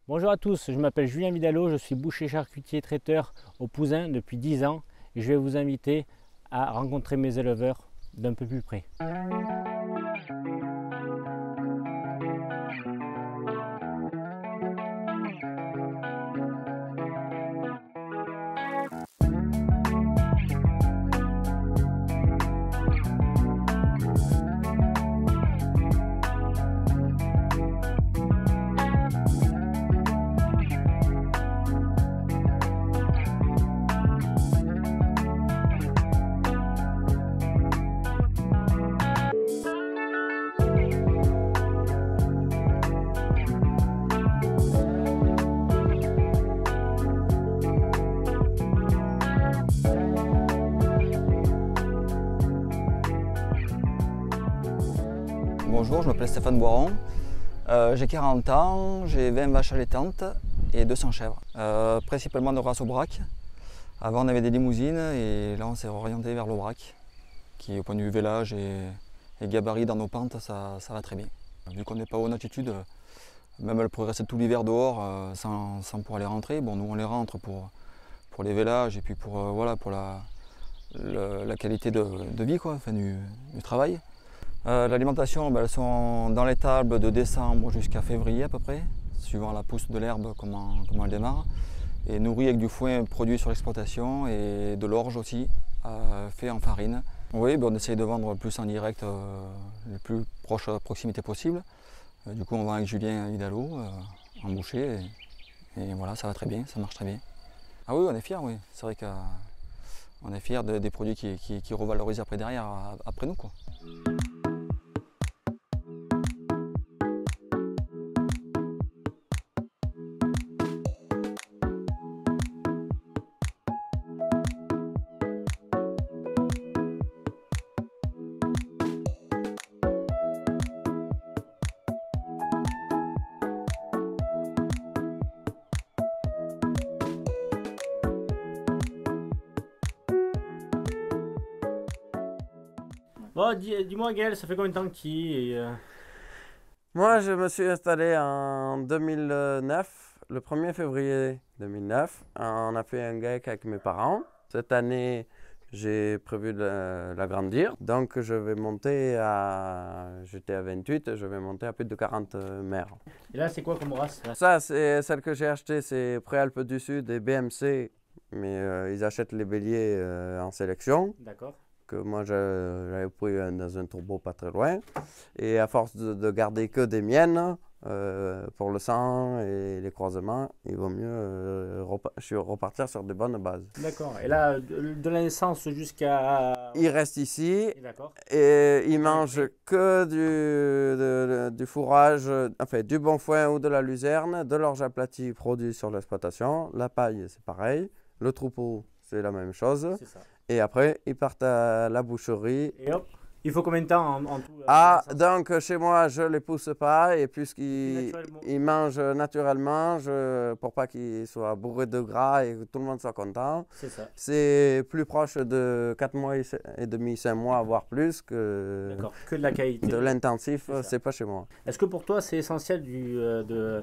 Bonjour à tous, je m'appelle Julien Vidalot, je suis boucher charcutier traiteur au Pouzin depuis 10 ans et je vais vous inviter à rencontrer mes éleveurs d'un peu plus près. Bonjour, je m'appelle Stéphane Boiron, j'ai 40 ans, j'ai 20 vaches allaitantes et 200 chèvres, principalement de race Aubrac. Avant on avait des limousines et là on s'est orienté vers l'Aubrac, qui au point de vue vélage et gabarit dans nos pentes, ça va très bien. Vu qu'on n'est pas en altitude, même elle pourrait rester tout l'hiver dehors sans pouvoir les rentrer. Bon, nous on les rentre pour les vélages et puis pour, voilà, pour la qualité de vie, quoi, enfin, du travail. L'alimentation, elles sont dans l'étable de décembre jusqu'à février à peu près, suivant la pousse de l'herbe, comment elle démarre. Et nourries avec du foin produit sur l'exploitation et de l'orge aussi, fait en farine. Oui, on essaye de vendre le plus en direct, le plus proche proximité possible. Du coup, on vend avec Julien Vidalot, en boucher, et voilà, ça va très bien, ça marche très bien. Ah oui, on est fiers, oui. C'est vrai qu'on est fiers des produits qui revalorisent après derrière, après nous, quoi. Bon, dis-moi Gaël, ça fait combien de temps que tu y es Moi, je me suis installé en 2009, le 1er février 2009. On a fait un GEC avec mes parents. Cette année, j'ai prévu de l'agrandir. Donc, je vais monter à... J'étais à 28, je vais monter à plus de 40 mères. Et là, c'est quoi comme race là? Ça, c'est celle que j'ai achetée, c'est Préalpes du Sud et BMC. Mais ils achètent les béliers en sélection. D'accord. Que moi j'avais pris dans un turbo pas très loin. Et à force de garder que des miennes, pour le sang et les croisements, il vaut mieux repartir sur de bonnes bases. D'accord. Et là, de la naissance jusqu'à... Il reste ici D'accord. et il mange que du fourrage, enfin du bon foin ou de la luzerne, de l'orge aplatie produit sur l'exploitation. La paille, c'est pareil. Le troupeau, c'est la même chose. C'est ça. Et après, ils partent à la boucherie. Et hop, il faut combien de temps en tout Donc chez moi, je ne les pousse pas. Et puisqu'ils mangent naturellement, pour pas qu'ils soient bourrés de gras et que tout le monde soit content, c'est plus proche de 4 mois et demi, 5 mois, voire plus que de la qualité. De l'intensif, c'est pas chez moi. Est-ce que pour toi, c'est essentiel le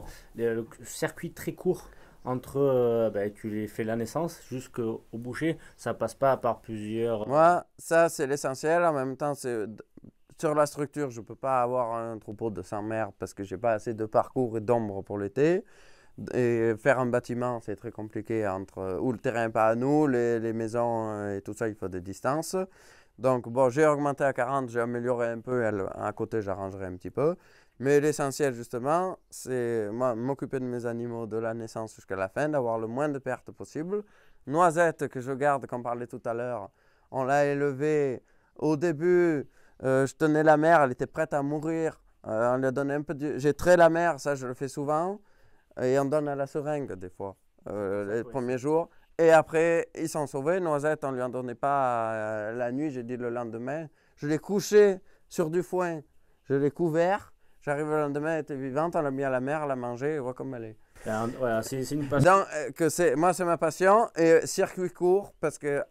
circuit très court entre, tu les fais la naissance jusqu'au boucher, ça passe pas par plusieurs... Moi, ça c'est l'essentiel. En même temps, sur la structure, je ne peux pas avoir un troupeau de 100 mères parce que j'ai pas assez de parcours et d'ombre pour l'été. Et faire un bâtiment, c'est très compliqué où le terrain n'est pas à nous, les maisons et tout ça, il faut des distances. Donc bon, j'ai augmenté à 40, j'ai amélioré un peu, à côté j'arrangerai un petit peu. Mais l'essentiel justement, c'est m'occuper de mes animaux de la naissance jusqu'à la fin, d'avoir le moins de pertes possible. Noisette que je garde, comme on parlait tout à l'heure, on l'a élevée au début, je tenais la mère, elle était prête à mourir. On lui a donné un peu j'ai trait la mère, ça je le fais souvent, et on donne à la seringue des fois, les premiers jours. Et après, ils sont sauvés. Noisette, on ne lui en donnait pas la nuit, j'ai dit le lendemain. Je l'ai couché sur du foin, je l'ai couvert. J'arrive le lendemain, elle était vivante, on l'a mis à la mer, elle a mangé, voit comme elle est. Voilà, c'est une passion. Donc, moi, c'est ma passion. Et circuit court, parce que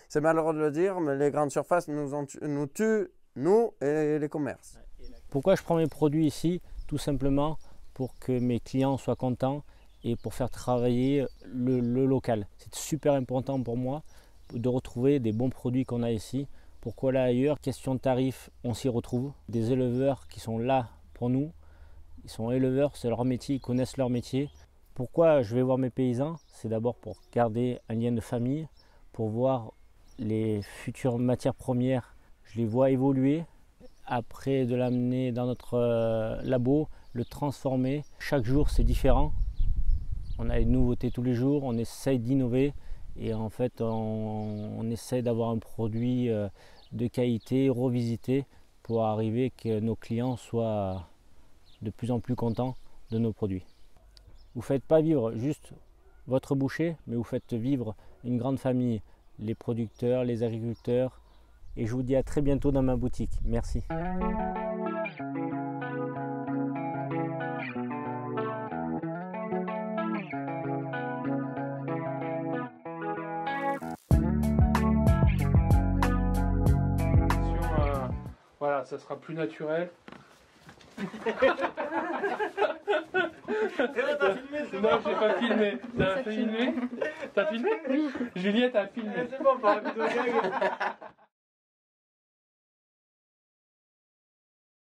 C'est malheureux de le dire, mais les grandes surfaces nous tuent, nous et les commerces. Pourquoi je prends mes produits ici? Tout simplement pour que mes clients soient contents et pour faire travailler le local. C'est super important pour moi de retrouver des bons produits qu'on a ici. Pourquoi là ailleurs? Question de tarif, on s'y retrouve. Des éleveurs qui sont là pour nous. Ils sont éleveurs, c'est leur métier, ils connaissent leur métier. Pourquoi je vais voir mes paysans? C'est d'abord pour garder un lien de famille, pour voir les futures matières premières. Je les vois évoluer. Après de l'amener dans notre labo, le transformer. Chaque jour c'est différent. On a des nouveautés tous les jours, on essaye d'innover et en fait on essaye d'avoir un produit de qualité revisité pour arriver que nos clients soient de plus en plus contents de nos produits. Vous ne faites pas vivre juste votre boucher, mais vous faites vivre une grande famille, les producteurs, les agriculteurs. Et je vous dis à très bientôt dans ma boutique. Merci. Voilà, ça sera plus naturel. Non, j'ai pas filmé. T'as filmé? T'as filmé? Oui. Juliette a filmé. C'est bon, pour la vidéo gag.